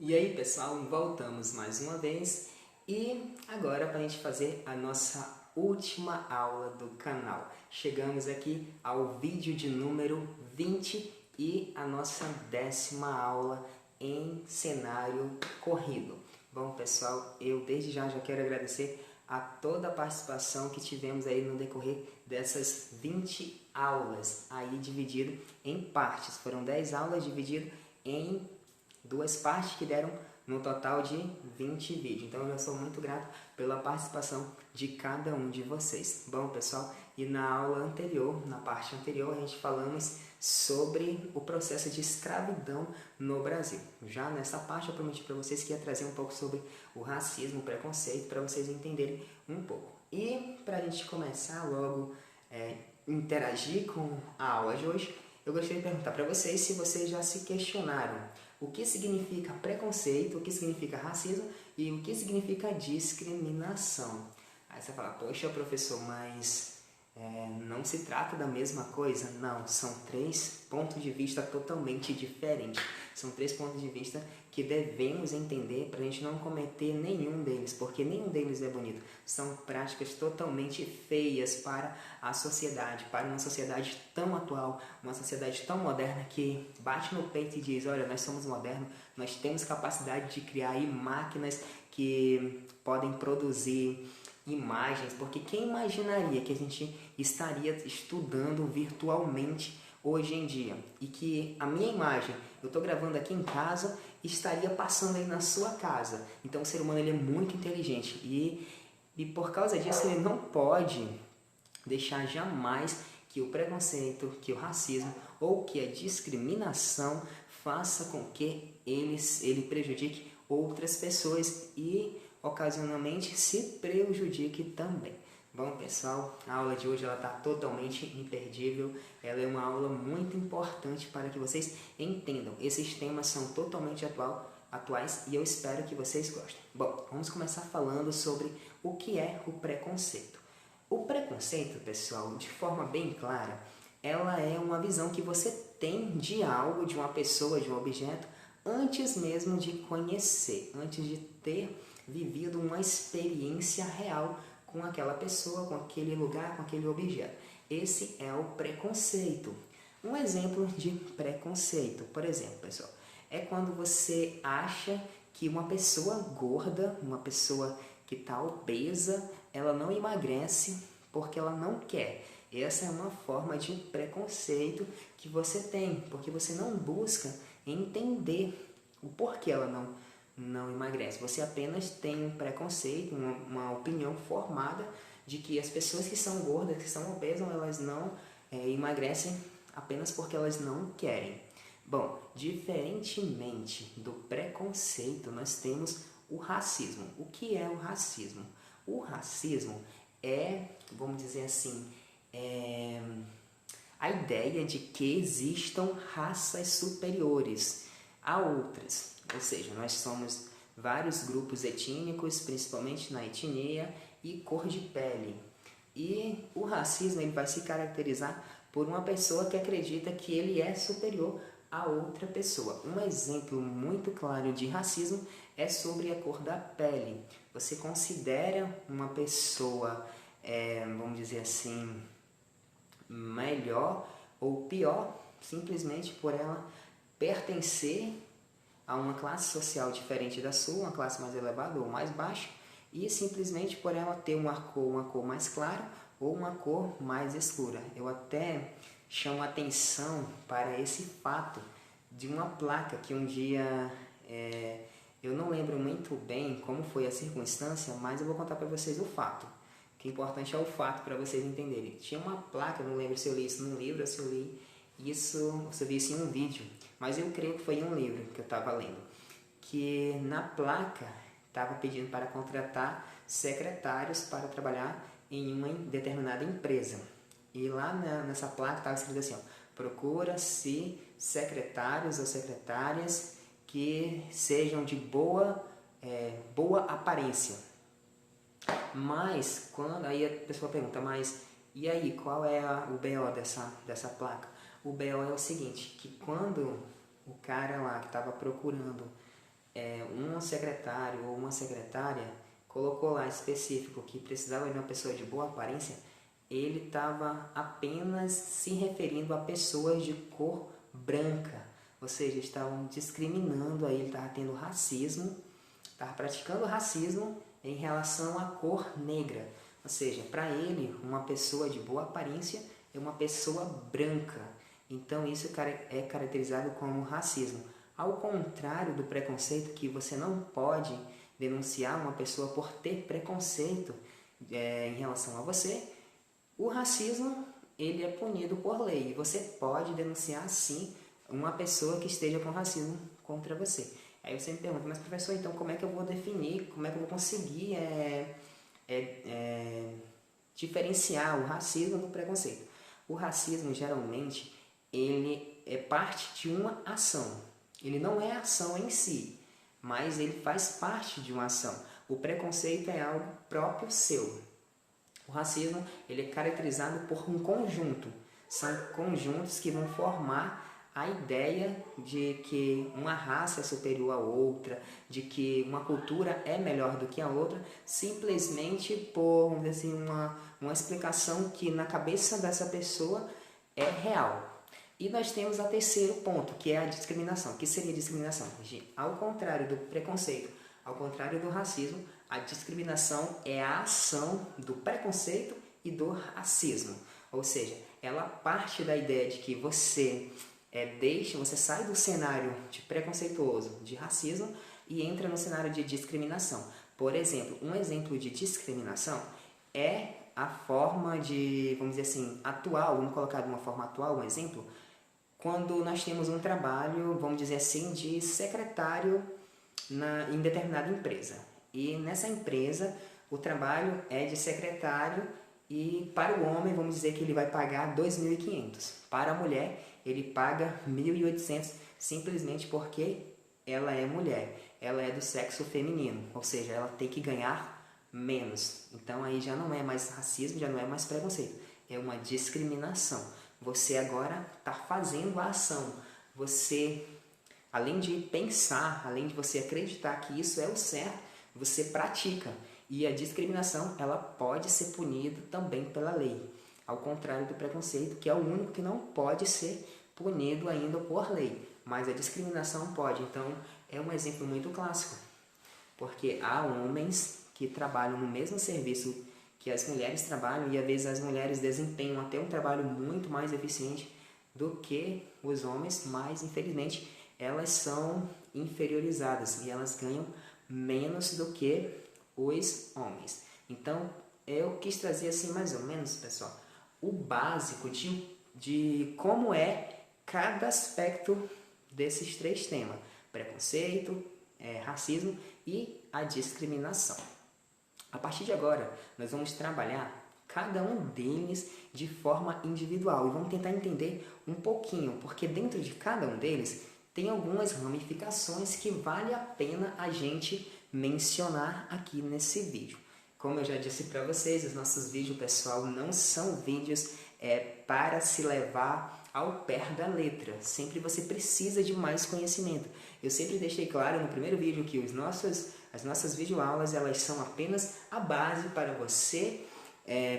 E aí pessoal, voltamos mais uma vez e agora para a gente fazer a nossa última aula do canal. Chegamos aqui ao vídeo de número 20 e a nossa 10ª aula em cenário corrido. Bom pessoal, eu desde já quero agradecer a toda a participação que tivemos aí no decorrer dessas 20 aulas, aí dividido em partes. Foram 10 aulas divididas em duas partes que deram no total de 20 vídeos. Então eu já sou muito grato pela participação de cada um de vocês. Bom pessoal, e na aula anterior, na parte anterior, a gente falamos sobre o processo de escravidão no Brasil. Já nessa parte eu prometi para vocês que ia trazer um pouco sobre o racismo, o preconceito, para vocês entenderem um pouco. E para a gente começar logo interagir com a aula de hoje, eu gostaria de perguntar para vocês se vocês já se questionaram o que significa preconceito, o que significa racismo e o que significa discriminação. Aí você fala, poxa professor, mas não se trata da mesma coisa? Não, são 3 pontos de vista totalmente diferentes. São 3 pontos de vista que devemos entender para a gente não cometer nenhum deles, porque nenhum deles é bonito. São práticas totalmente feias para a sociedade, para uma sociedade tão atual, uma sociedade tão moderna que bate no peito e diz, olha, nós somos modernos, nós temos capacidade de criar aí máquinas que podem produzir imagens, porque quem imaginaria que a gente estaria estudando virtualmente hoje em dia e que a minha imagem, eu estou gravando aqui em casa, estaria passando aí na sua casa. Então o ser humano ele é muito inteligente e por causa disso ele não pode deixar jamais que o preconceito, que o racismo ou que a discriminação faça com que ele prejudique outras pessoas e ocasionalmente se prejudique também. Bom pessoal, a aula de hoje está totalmente imperdível, ela é uma aula muito importante para que vocês entendam. Esses temas são totalmente atuais e eu espero que vocês gostem. Bom, vamos começar falando sobre o que é o preconceito. O preconceito, pessoal, de forma bem clara, ela é uma visão que você tem de algo, de uma pessoa, de um objeto, antes mesmo de conhecer, antes de ter vivido uma experiência real com aquela pessoa, com aquele lugar, com aquele objeto. Esse é o preconceito. Um exemplo de preconceito, por exemplo, pessoal, é quando você acha que uma pessoa gorda, uma pessoa que está obesa, ela não emagrece porque ela não quer. Essa é uma forma de preconceito que você tem, porque você não busca entender o porquê ela não emagrece. Você apenas tem um preconceito, uma opinião formada de que as pessoas que são gordas, que são obesas, elas não emagrecem apenas porque elas não querem. Bom, diferentemente do preconceito, nós temos o racismo. O que é o racismo? O racismo é, vamos dizer assim, a ideia de que existam raças superiores a outras. Ou seja, nós somos vários grupos étnicos, principalmente na etnia e cor de pele. E o racismo ele vai se caracterizar por uma pessoa que acredita que ele é superior a outra pessoa. Um exemplo muito claro de racismo é sobre a cor da pele. Você considera uma pessoa, vamos dizer assim, melhor ou pior simplesmente por ela pertencer a uma classe social diferente da sua, uma classe mais elevada ou mais baixa, e simplesmente por ela ter uma cor mais clara ou uma cor mais escura. Eu até chamo atenção para esse fato de uma placa que um dia, eu não lembro muito bem como foi a circunstância, mas eu vou contar para vocês o fato. O que é importante é o fato para vocês entenderem. Tinha uma placa, não lembro se eu li isso num livro ou se eu li isso, se eu vi isso em um vídeo, mas eu creio que foi em um livro que eu estava lendo, que na placa estava pedindo para contratar secretários para trabalhar em uma determinada empresa. E lá nessa placa estava escrito assim, ó, procura-se secretários ou secretárias que sejam de boa aparência. Mas, aí a pessoa pergunta, mas e aí, qual é o BO dessa placa? O BO é o seguinte, que quando o cara lá que estava procurando um secretário ou uma secretária colocou lá específico que precisava de uma pessoa de boa aparência, ele estava apenas se referindo a pessoas de cor branca, ou seja, estavam discriminando, aí ele estava tendo racismo, estava praticando racismo em relação à cor negra, ou seja, para ele, uma pessoa de boa aparência é uma pessoa branca, então isso é caracterizado como racismo. Ao contrário do preconceito, que você não pode denunciar uma pessoa por ter preconceito em relação a você, o racismo ele é punido por lei. E você pode denunciar sim uma pessoa que esteja com racismo contra você. Aí você me pergunta, mas professor, então como é que eu vou definir, como é que eu vou conseguir diferenciar o racismo do preconceito? O racismo geralmente ele é parte de uma ação. Ele não é ação em si, mas ele faz parte de uma ação. O preconceito é algo próprio seu. O racismo ele é caracterizado por um conjunto. São conjuntos que vão formar a ideia de que uma raça é superior à outra, de que uma cultura é melhor do que a outra, simplesmente por, vamos dizer assim, uma explicação que na cabeça dessa pessoa é real. E nós temos o terceiro ponto, que é a discriminação. O que seria a discriminação? Ao contrário do preconceito, ao contrário do racismo, a discriminação é a ação do preconceito e do racismo. Ou seja, ela parte da ideia de que você você sai do cenário de preconceituoso, de racismo, e entra no cenário de discriminação. Por exemplo, um exemplo de discriminação é a forma de, vamos dizer assim, atual, vamos colocar de uma forma atual um exemplo, quando nós temos um trabalho, vamos dizer assim, de secretário em determinada empresa. E nessa empresa, o trabalho é de secretário e para o homem, vamos dizer que ele vai pagar 2.500. Para a mulher, ele paga 1.800 simplesmente porque ela é mulher. Ela é do sexo feminino, ou seja, ela tem que ganhar menos. Então aí já não é mais racismo, já não é mais preconceito. É uma discriminação. Você agora está fazendo a ação. Você, além de pensar, além de você acreditar que isso é o certo, você pratica. E a discriminação, ela pode ser punida também pela lei. Ao contrário do preconceito, que é o único que não pode ser punido ainda por lei. Mas a discriminação pode. Então, é um exemplo muito clássico. Porque há homens que trabalham no mesmo serviço que as mulheres trabalham e às vezes as mulheres desempenham até um trabalho muito mais eficiente do que os homens, mas infelizmente elas são inferiorizadas e elas ganham menos do que os homens. Então eu quis trazer assim mais ou menos, pessoal, o básico de como é cada aspecto desses três temas: preconceito, racismo e a discriminação. A partir de agora, nós vamos trabalhar cada um deles de forma individual e vamos tentar entender um pouquinho, porque dentro de cada um deles tem algumas ramificações que vale a pena a gente mencionar aqui nesse vídeo. Como eu já disse para vocês, os nossos vídeos, pessoal, não são vídeos para se levar ao pé da letra. Sempre você precisa de mais conhecimento. Eu sempre deixei claro no primeiro vídeo que as nossas videoaulas elas são apenas a base para você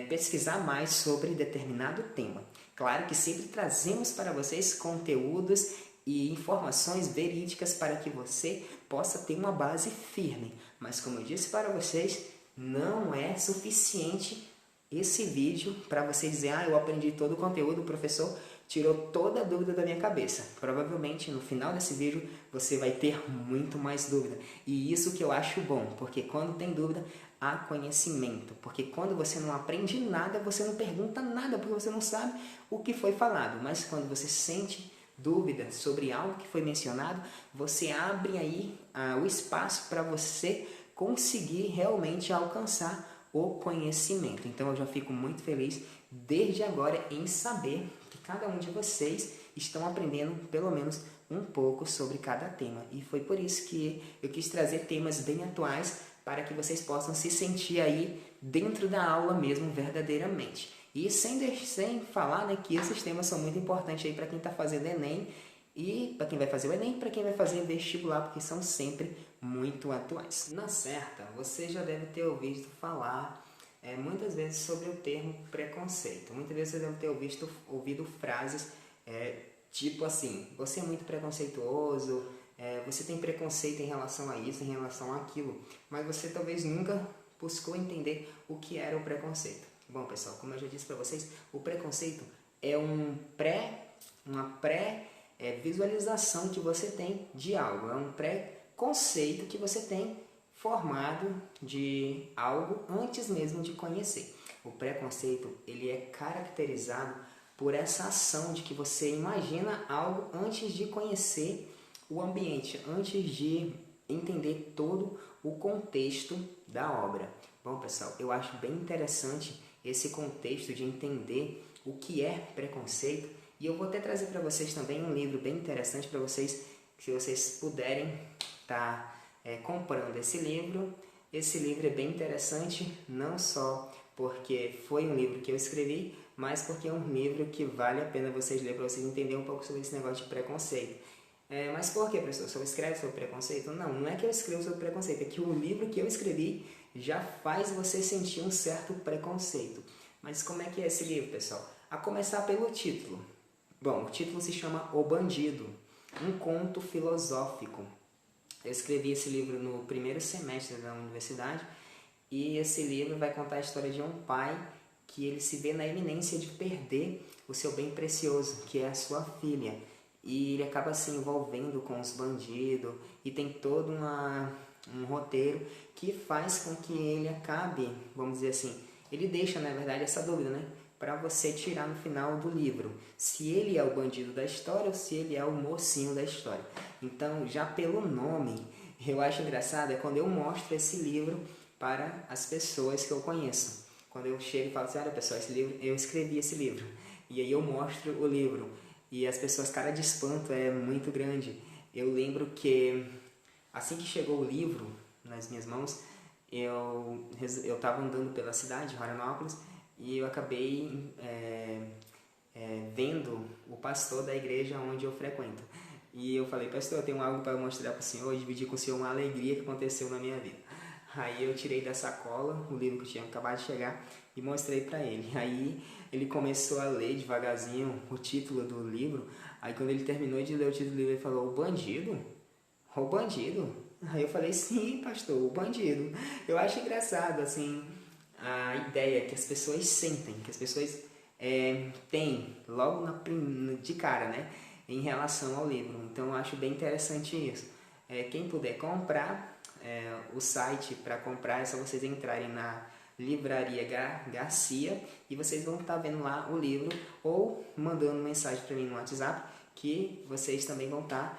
pesquisar mais sobre determinado tema. Claro que sempre trazemos para vocês conteúdos e informações verídicas para que você possa ter uma base firme. Mas como eu disse para vocês, não é suficiente esse vídeo para você dizer: eu aprendi todo o conteúdo, o professor tirou toda a dúvida da minha cabeça. Provavelmente no final desse vídeo você vai ter muito mais dúvida. E isso que eu acho bom, porque quando tem dúvida, há conhecimento. Porque quando você não aprende nada, você não pergunta nada, porque você não sabe o que foi falado. Mas quando você sente dúvida sobre algo que foi mencionado, você abre aí o espaço para você conseguir realmente alcançar o conhecimento. Então eu já fico muito feliz desde agora em saber que cada um de vocês estão aprendendo pelo menos um pouco sobre cada tema. E foi por isso que eu quis trazer temas bem atuais para que vocês possam se sentir aí dentro da aula mesmo verdadeiramente. E sem falar, né, que esses temas são muito importantes aí para quem está fazendo Enem e para quem vai fazer o Enem, para quem vai fazer vestibular, porque são sempre muito atuais. Na certa, você já deve ter ouvido falar muitas vezes sobre o termo preconceito. Muitas vezes você deve ter ouvido frases tipo assim: você é muito preconceituoso, você tem preconceito em relação a isso, em relação àquilo, mas você talvez nunca buscou entender o que era o preconceito. Bom, pessoal, como eu já disse para vocês, o preconceito é uma pré-visualização que você tem de algo, é um pré-conceito que você tem formado de algo antes mesmo de conhecer. O preconceito, ele é caracterizado por essa ação de que você imagina algo antes de conhecer o ambiente, antes de entender todo o contexto da obra. Bom, pessoal, eu acho bem interessante esse contexto de entender o que é preconceito, e eu vou até trazer para vocês também um livro bem interessante para vocês, se vocês puderem estar comprando esse livro. Esse livro é bem interessante, não só porque foi um livro que eu escrevi, mas porque é um livro que vale a pena vocês lerem para vocês entenderem um pouco sobre esse negócio de preconceito. Mas por que, professor? Você escreve sobre preconceito? Não, não é que eu escrevo sobre preconceito, é que o livro que eu escrevi já faz você sentir um certo preconceito. Mas como é que é esse livro, pessoal? A começar pelo título. Bom, o título se chama O Bandido, um conto filosófico. Eu escrevi esse livro no primeiro semestre da universidade, e esse livro vai contar a história de um pai que ele se vê na iminência de perder o seu bem precioso, que é a sua filha. E ele acaba se envolvendo com os bandidos e tem todo um roteiro que faz com que ele acabe, vamos dizer assim, ele deixa, na verdade, essa dúvida, né? Para você tirar no final do livro se ele é o bandido da história ou se ele é o mocinho da história. Então, já pelo nome, eu acho engraçado é quando eu mostro esse livro para as pessoas que eu conheço. Quando eu chego e falo assim: olha, pessoal, esse livro, eu escrevi esse livro. E aí eu mostro o livro. E as pessoas, cara de espanto é muito grande. Eu lembro que assim que chegou o livro nas minhas mãos, eu estava andando pela cidade de Florianópolis e eu acabei vendo o pastor da igreja onde eu frequento. E eu falei: pastor, eu tenho algo para mostrar para o senhor, dividir com o senhor uma alegria que aconteceu na minha vida. Aí eu tirei da sacola o livro que tinha acabado de chegar e mostrei para ele. Aí ele começou a ler devagarzinho o título do livro. Aí quando ele terminou de ler o título do livro, ele falou: o bandido? O bandido? Aí eu falei: sim, pastor, o bandido. Eu acho engraçado, assim, a ideia que as pessoas sentem, que as pessoas têm logo de cara, né, em relação ao livro. Então eu acho bem interessante isso. Quem puder comprar, o site para comprar é só vocês entrarem na Livraria Garcia e vocês vão estar vendo lá o livro, ou mandando mensagem para mim no WhatsApp, que vocês também vão estar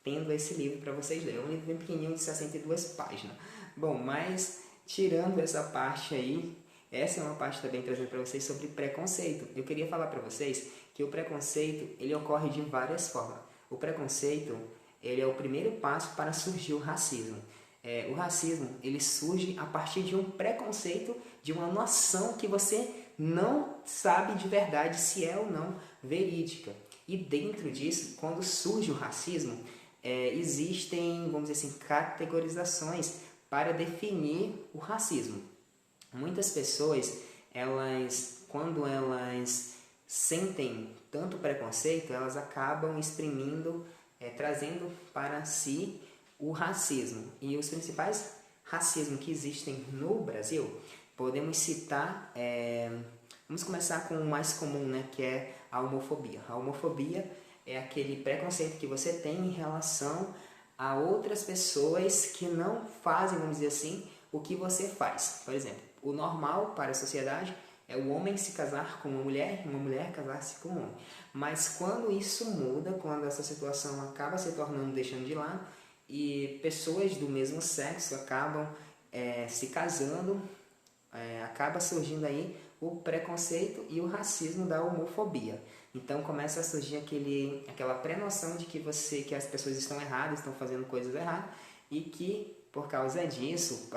tendo esse livro para vocês lerem. É um livro bem pequenininho de 62 páginas. Bom, mas tirando essa parte aí, essa é uma parte também trazendo para vocês sobre preconceito. Eu queria falar para vocês que o preconceito, ele ocorre de várias formas. O preconceito, ele é o primeiro passo para surgir o racismo. O racismo, ele surge a partir de um preconceito, de uma noção que você não sabe de verdade se é ou não verídica. E dentro disso, quando surge o racismo, existem, vamos dizer assim, categorizações para definir o racismo. Muitas pessoas, quando elas sentem tanto preconceito, elas acabam exprimindo, trazendo para si o racismo. E os principais racismos que existem no Brasil, podemos citar, vamos começar com o mais comum, né, que é a homofobia. A homofobia é aquele preconceito que você tem em relação a outras pessoas que não fazem, vamos dizer assim, o que você faz. Por exemplo, o normal para a sociedade é o homem se casar com uma mulher e uma mulher casar-se com um homem. Mas quando isso muda, quando essa situação acaba se tornando, deixando de lado, e pessoas do mesmo sexo acabam se casando, acaba surgindo aí o preconceito e o racismo da homofobia. Então começa a surgir aquela pré-noção de que as pessoas estão erradas, estão fazendo coisas erradas, e que por causa disso,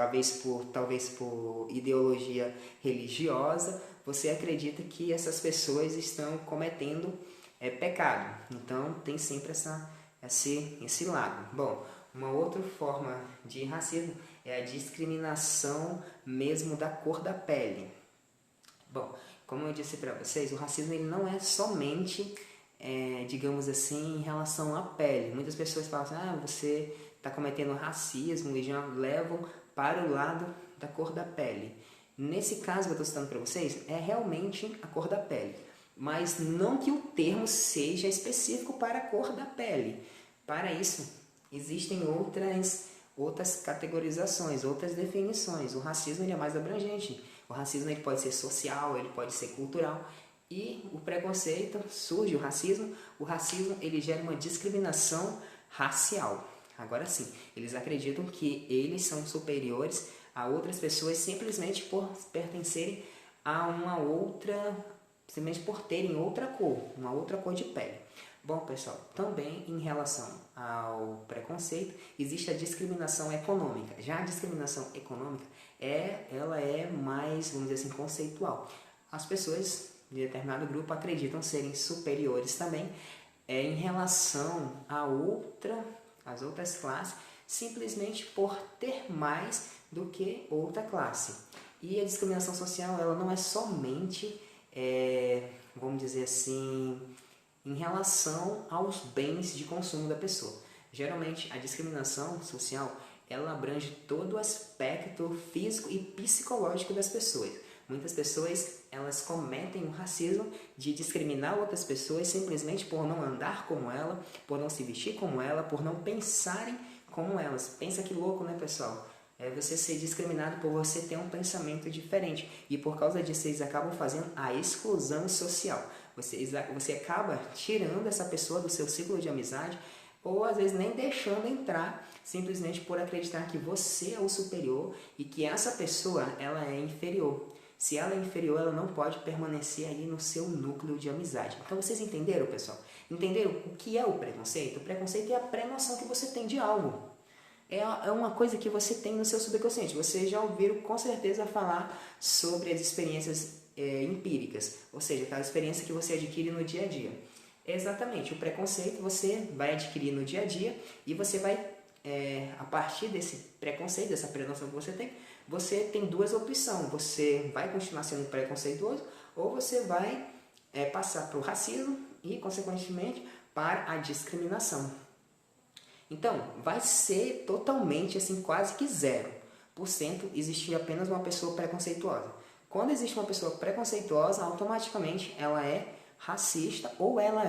talvez por ideologia religiosa, você acredita que essas pessoas estão cometendo é pecado. Então tem sempre esse lado. Bom, uma outra forma de racismo é a discriminação mesmo da cor da pele. Bom, como eu disse para vocês, o racismo ele não é somente, digamos assim, em relação à pele. Muitas pessoas falam assim, você está cometendo racismo e já levam para o lado da cor da pele. Nesse caso que eu estou citando para vocês, é realmente a cor da pele. Mas não que o termo seja específico para a cor da pele. Para isso, existem outras categorizações, outras definições. O racismo ele é mais abrangente. O racismo ele pode ser social, ele pode ser cultural. E o preconceito, surge o racismo ele gera uma discriminação racial. Agora sim, eles acreditam que eles são superiores a outras pessoas simplesmente por pertencerem a uma outra, simplesmente por terem outra cor, uma outra cor de pele. Bom, pessoal, também em relação ao preconceito, existe a discriminação econômica. Já a discriminação econômica, ela é mais, vamos dizer assim, conceitual. As pessoas de determinado grupo acreditam serem superiores também em relação às outras classes, simplesmente por ter mais do que outra classe. E a discriminação social, ela não é somente, vamos dizer assim, em relação aos bens de consumo da pessoa. Geralmente, a discriminação social, ela abrange todo o aspecto físico e psicológico das pessoas. Muitas pessoas, elas cometem o racismo de discriminar outras pessoas simplesmente por não andar como ela, por não se vestir como ela, por não pensarem como elas. Pensa que louco, né, pessoal? É você ser discriminado por você ter um pensamento diferente. E por causa disso, eles acabam fazendo a exclusão social. Você acaba tirando essa pessoa do seu ciclo de amizade, ou às vezes nem deixando entrar, simplesmente por acreditar que você é o superior e que essa pessoa ela é inferior. Se ela é inferior, ela não pode permanecer aí no seu núcleo de amizade. Então vocês entenderam, pessoal? Entenderam o que é o preconceito? O preconceito é a pré-noção que você tem de algo. É uma coisa que você tem no seu subconsciente. Vocês já ouviram com certeza falar sobre as experiências empíricas, ou seja, aquela experiência que você adquire no dia a dia. Exatamente, o preconceito você vai adquirir no dia a dia e você vai, a partir desse preconceito, dessa pré-noção que você tem duas opções. Você vai continuar sendo preconceituoso ou você vai passar para o racismo e, consequentemente, para a discriminação. Então, vai ser totalmente, assim, quase que 0% existir apenas uma pessoa preconceituosa. Quando existe uma pessoa preconceituosa, automaticamente ela é racista ou ela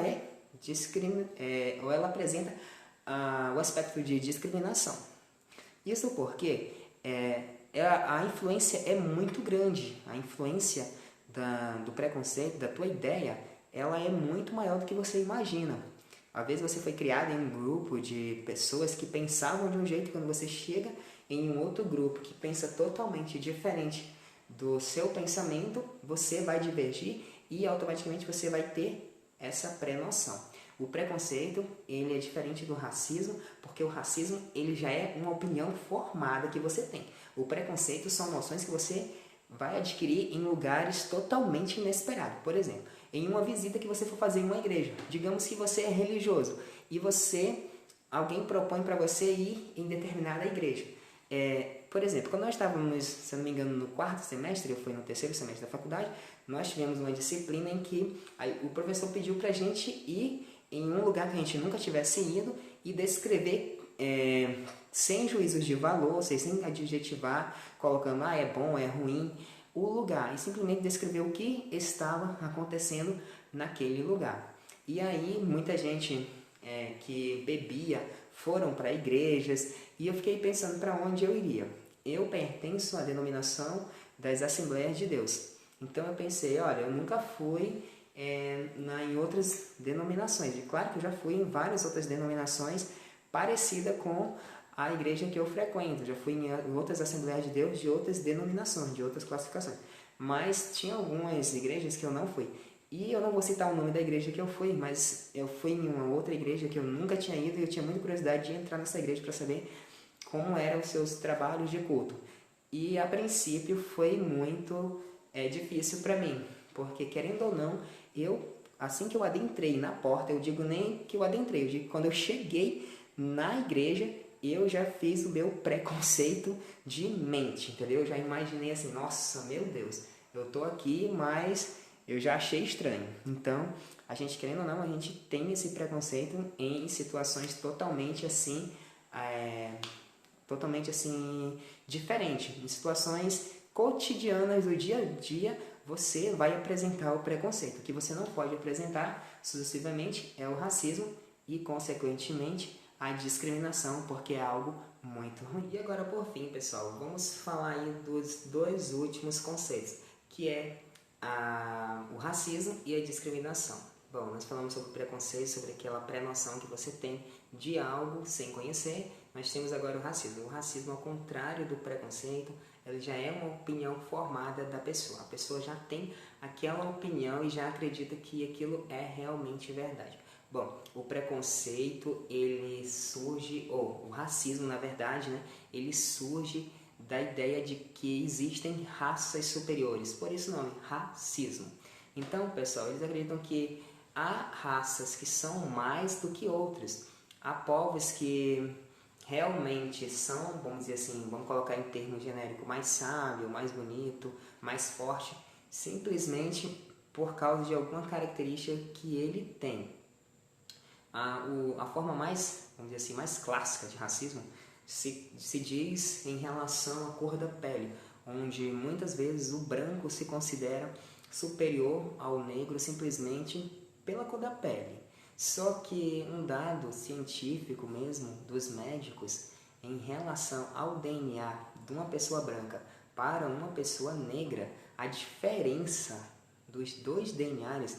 ou ela apresenta o aspecto de discriminação. Isso porque a influência é muito grande. A influência do preconceito, da tua ideia, ela é muito maior do que você imagina. Às vezes você foi criado em um grupo de pessoas que pensavam de um jeito, quando você chega em um outro grupo que pensa totalmente diferente do seu pensamento, você vai divergir e automaticamente você vai ter essa pré-noção. O preconceito, ele é diferente do racismo, porque o racismo ele já é uma opinião formada que você tem. O preconceito são noções que você vai adquirir em lugares totalmente inesperados. Por exemplo, em uma visita que você for fazer em uma igreja, digamos que você é religioso e alguém propõe para você ir em determinada igreja. Por exemplo, quando nós estávamos, se não me engano, no 4º semestre, eu fui no 3º semestre da faculdade, nós tivemos uma disciplina em que o professor pediu para a gente ir em um lugar que a gente nunca tivesse ido e descrever sem juízos de valor, ou seja, sem adjetivar, colocando é bom, é ruim, o lugar, e simplesmente descrever o que estava acontecendo naquele lugar. E aí muita gente que bebia foram para igrejas e eu fiquei pensando para onde eu iria. Eu pertenço à denominação das Assembleias de Deus. Então eu pensei, olha, eu nunca fui em outras denominações. E claro que eu já fui em várias outras denominações parecidas com a igreja que eu frequento. Já fui em outras Assembleias de Deus de outras denominações, de outras classificações. Mas tinha algumas igrejas que eu não fui. E eu não vou citar o nome da igreja que eu fui, mas eu fui em uma outra igreja que eu nunca tinha ido e eu tinha muita curiosidade de entrar nessa igreja para saber como eram os seus trabalhos de culto. E a princípio foi muito difícil para mim, porque querendo ou não, eu assim que eu adentrei na porta, eu digo nem que eu adentrei, eu digo que quando eu cheguei na igreja, eu já fiz o meu preconceito de mente, entendeu? Eu já imaginei assim, nossa, meu Deus, eu tô aqui, mas eu já achei estranho. Então, a gente, querendo ou não, a gente tem esse preconceito em situações totalmente assim, diferente. Em situações cotidianas do dia a dia, você vai apresentar o preconceito. O que você não pode apresentar sucessivamente é o racismo e, consequentemente, a discriminação, porque é algo muito ruim. E agora, por fim, pessoal, vamos falar aí dos dois últimos conceitos, que é o racismo e a discriminação. Bom, nós falamos sobre preconceito, sobre aquela pré-noção que você tem de algo sem conhecer. Nós temos agora o racismo. O racismo, ao contrário do preconceito, ele já é uma opinião formada da pessoa. A pessoa já tem aquela opinião e já acredita que aquilo é realmente verdade. Bom, o preconceito, ele surge, ou o racismo, na verdade, né, ele surge da ideia de que existem raças superiores. Por isso o nome, racismo. Então, pessoal, eles acreditam que há raças que são mais do que outras. Há povos que realmente são, vamos dizer assim, vamos colocar em termos genéricos, mais sábio, mais bonito, mais forte, simplesmente por causa de alguma característica que ele tem. A forma mais, vamos dizer assim, mais clássica de racismo se diz em relação à cor da pele, onde muitas vezes o branco se considera superior ao negro simplesmente pela cor da pele. Só que um dado científico mesmo dos médicos em relação ao DNA de uma pessoa branca para uma pessoa negra, a diferença dos dois DNAs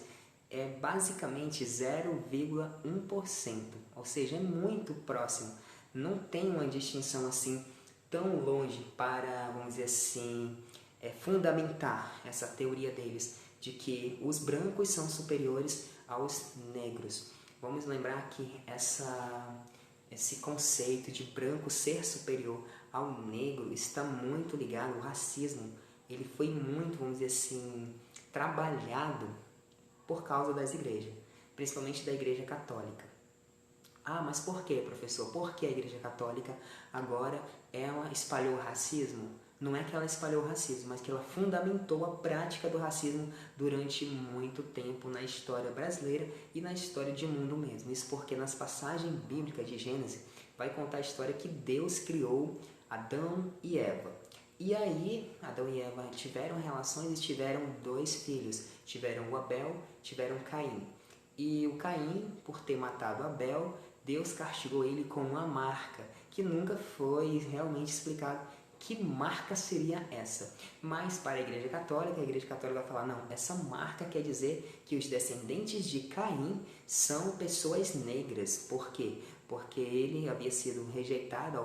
é basicamente 0,1%, ou seja, é muito próximo. Não tem uma distinção assim tão longe para, vamos dizer assim, fundamentar essa teoria deles de que os brancos são superiores aos negros. Vamos lembrar que esse conceito de branco ser superior ao negro está muito ligado ao racismo. Ele foi muito, vamos dizer assim, trabalhado por causa das igrejas, principalmente da Igreja Católica. Ah, mas por que, professor? Por que a Igreja Católica agora ela espalhou o racismo? Não é que ela espalhou o racismo, mas que ela fundamentou a prática do racismo durante muito tempo na história brasileira e na história de mundo mesmo. Isso porque nas passagens bíblicas de Gênesis vai contar a história que Deus criou Adão e Eva. E aí, Adão e Eva tiveram relações e tiveram 2 filhos. Tiveram o Abel, tiveram Caim. E o Caim, por ter matado Abel, Deus castigou ele com uma marca, que nunca foi realmente explicado que marca seria essa. Mas para a Igreja Católica vai falar, não, essa marca quer dizer que os descendentes de Caim são pessoas negras. Por quê? Porque ele havia sido rejeitado, a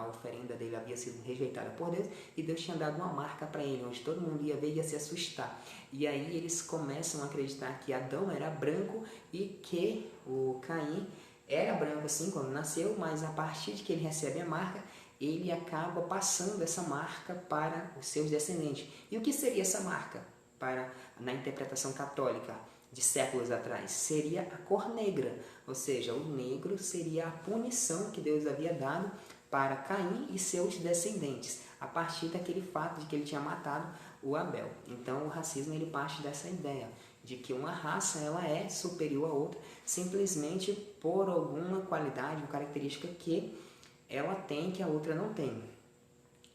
oferenda dele havia sido rejeitada por Deus, e Deus tinha dado uma marca para ele, onde todo mundo ia ver e ia se assustar. E aí eles começam a acreditar que Adão era branco e que o Caim era branco assim quando nasceu, mas a partir de que ele recebe a marca, ele acaba passando essa marca para os seus descendentes. E o que seria essa marca na interpretação católica de séculos atrás? Seria a cor negra, ou seja, o negro seria a punição que Deus havia dado para Caim e seus descendentes, a partir daquele fato de que ele tinha matado o Abel. Então o racismo ele parte dessa ideia de que uma raça ela é superior a outra simplesmente por alguma qualidade ou característica que ela tem que a outra não tem.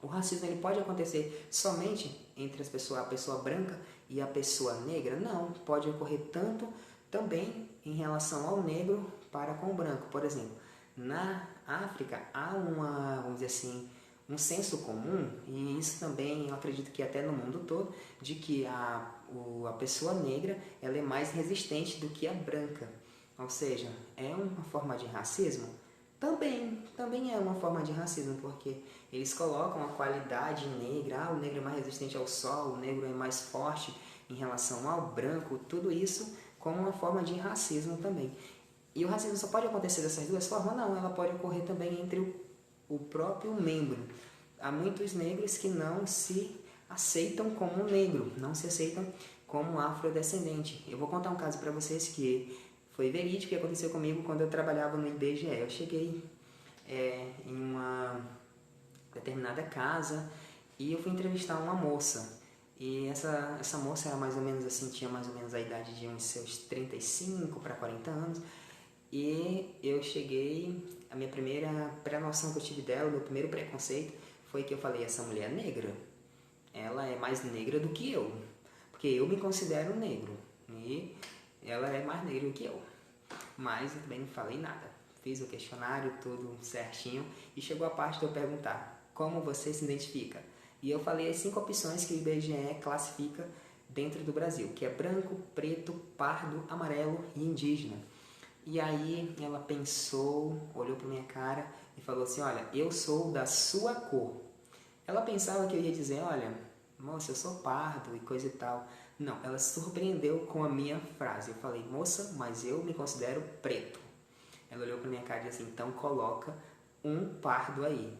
O racismo ele pode acontecer somente entre a pessoa branca e a pessoa negra? Não, pode ocorrer tanto também em relação ao negro para com o branco. Por exemplo, na África há vamos dizer assim, um senso comum, e isso também eu acredito que até no mundo todo, de que a pessoa negra ela é mais resistente do que a branca. Ou seja, é uma forma de racismo? Também é uma forma de racismo, porque eles colocam a qualidade negra, o negro é mais resistente ao sol, o negro é mais forte em relação ao branco, tudo isso como uma forma de racismo também. E o racismo só pode acontecer dessas duas formas? Não, ela pode ocorrer também entre o próprio membro. Há muitos negros que não se aceitam como negro, não se aceitam como afrodescendente. Eu vou contar um caso para vocês que foi verídico e aconteceu comigo quando eu trabalhava no IBGE. Eu cheguei em uma determinada casa e eu fui entrevistar uma moça. E essa moça era mais ou menos assim, tinha mais ou menos a idade de uns seus 35 para 40 anos. E eu cheguei, a minha primeira pré-noção que eu tive dela, o meu primeiro preconceito, foi que eu falei, essa mulher é negra. Ela é mais negra do que eu, porque eu me considero negro e ela é mais negra do que eu. Mas eu também não falei nada. Fiz o questionário tudo certinho e chegou a parte de eu perguntar como você se identifica. E eu falei as 5 opções que o IBGE classifica dentro do Brasil, que é branco, preto, pardo, amarelo e indígena. E aí ela pensou, olhou para minha cara e falou assim, olha, eu sou da sua cor. Ela pensava que eu ia dizer, olha, moça, eu sou pardo e coisa e tal. Não, ela se surpreendeu com a minha frase. Eu falei, moça, mas eu me considero preto. Ela olhou para minha cara e disse assim, então coloca um pardo aí.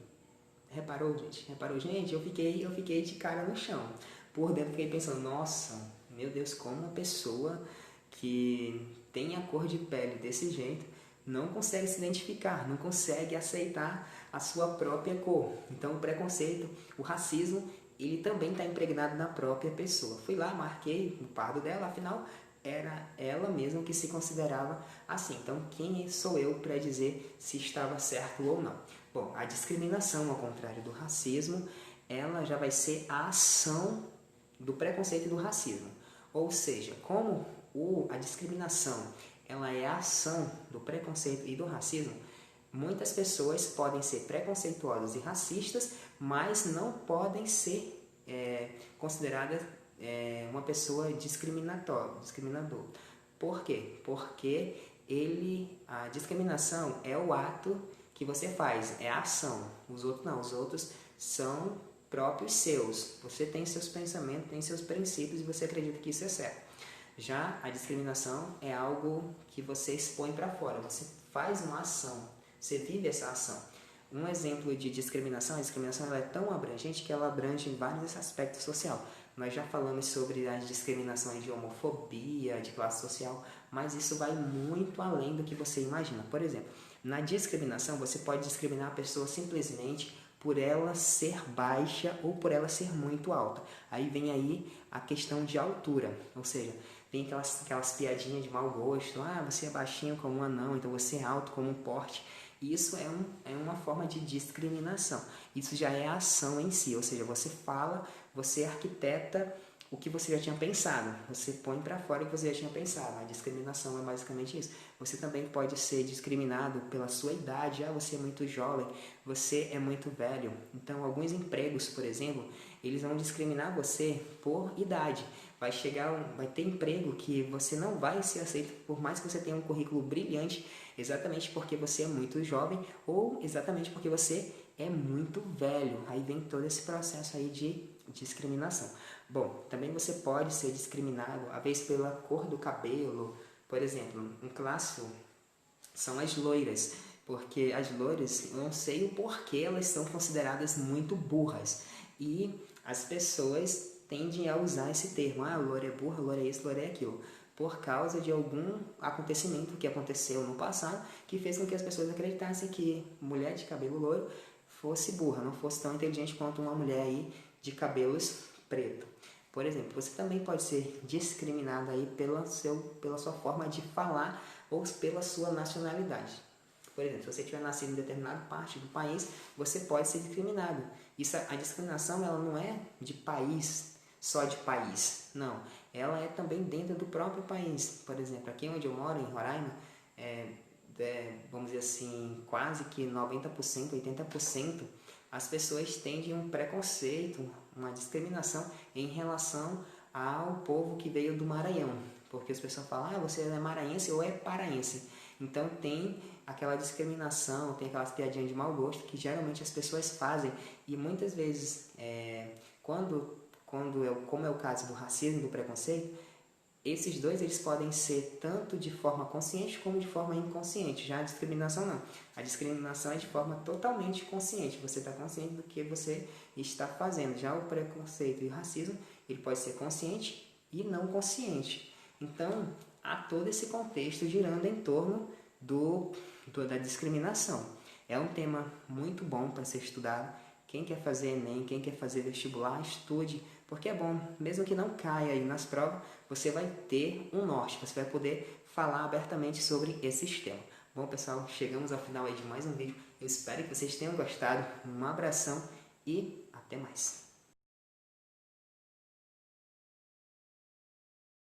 Reparou, gente? Reparou, gente? Eu fiquei de cara no chão. Por dentro fiquei pensando, nossa, meu Deus, como uma pessoa que tem a cor de pele desse jeito não consegue se identificar, não consegue aceitar a sua própria cor. Então o preconceito, o racismo, ele também está impregnado na própria pessoa. Fui lá, marquei o pardo dela, afinal era ela mesma que se considerava assim. Então quem sou eu para dizer se estava certo ou não? Bom, a discriminação, ao contrário do racismo, ela já vai ser a ação do preconceito e do racismo. Ou seja, como a discriminação ela é a ação do preconceito e do racismo, muitas pessoas podem ser preconceituosas e racistas, mas não podem ser consideradas uma pessoa discriminador. Por quê? Porque a discriminação é o ato que você faz, é a ação. Os outros não, os outros são próprios seus. Você tem seus pensamentos, tem seus princípios e você acredita que isso é certo. Já a discriminação é algo que você expõe para fora, você faz uma ação, você vive essa ação. Um exemplo de discriminação, a discriminação ela é tão abrangente que ela abrange vários aspectos sociais. Nós já falamos sobre as discriminações de homofobia, de classe social, mas isso vai muito além do que você imagina. Por exemplo, na discriminação você pode discriminar a pessoa simplesmente por ela ser baixa ou por ela ser muito alta. Aí vem aí a questão de altura, ou seja, tem aquelas piadinhas de mau gosto, você é baixinho como um anão, então você é alto como um porte. Isso é uma forma de discriminação. Isso já é a ação em si, ou seja, você fala, você arquiteta o que você já tinha pensado. Você põe para fora o que você já tinha pensado. A discriminação é basicamente isso. Você também pode ser discriminado pela sua idade. Você é muito jovem, você é muito velho. Então, alguns empregos, por exemplo, eles vão discriminar você por idade. Vai ter emprego que você não vai ser aceito, por mais que você tenha um currículo brilhante, exatamente porque você é muito jovem ou exatamente porque você é muito velho. Aí vem todo esse processo aí de discriminação. Bom, também você pode ser discriminado, às vezes pela cor do cabelo. Por exemplo, um clássico são as loiras, porque as loiras, eu não sei o porquê elas são consideradas muito burras. E as pessoas tendem a usar esse termo, loira é burra, loira é isso, loira é aquilo, por causa de algum acontecimento que aconteceu no passado, que fez com que as pessoas acreditassem que mulher de cabelo loiro fosse burra, não fosse tão inteligente quanto uma mulher aí de cabelos preto. Por exemplo, você também pode ser discriminado aí pela sua forma de falar ou pela sua nacionalidade. Por exemplo, se você tiver nascido em determinada parte do país, você pode ser discriminado. A discriminação ela não é de país, só de país. Não, ela é também dentro do próprio país. Por exemplo, aqui onde eu moro, em Roraima, vamos dizer assim, quase que 90%, 80%, as pessoas têm um preconceito, uma discriminação em relação ao povo que veio do Maranhão. Porque as pessoas falam, você é maranhense ou é paraense. Então tem aquela discriminação, tem aquelas piadinhas de mau gosto que geralmente as pessoas fazem. E muitas vezes, como é o caso do racismo e do preconceito, esses dois eles podem ser tanto de forma consciente como de forma inconsciente. Já a discriminação não. A discriminação é de forma totalmente consciente. Você está consciente do que você está fazendo. Já o preconceito e o racismo ele pode ser consciente e não consciente. Então, há todo esse contexto girando em torno da discriminação. É um tema muito bom para ser estudado. Quem quer fazer Enem, quem quer fazer vestibular, estude, porque é bom, mesmo que não caia aí nas provas, você vai ter um norte, você vai poder falar abertamente sobre esses temas. Bom, pessoal, chegamos ao final aí de mais um vídeo. Eu espero que vocês tenham gostado. Um abração e até mais.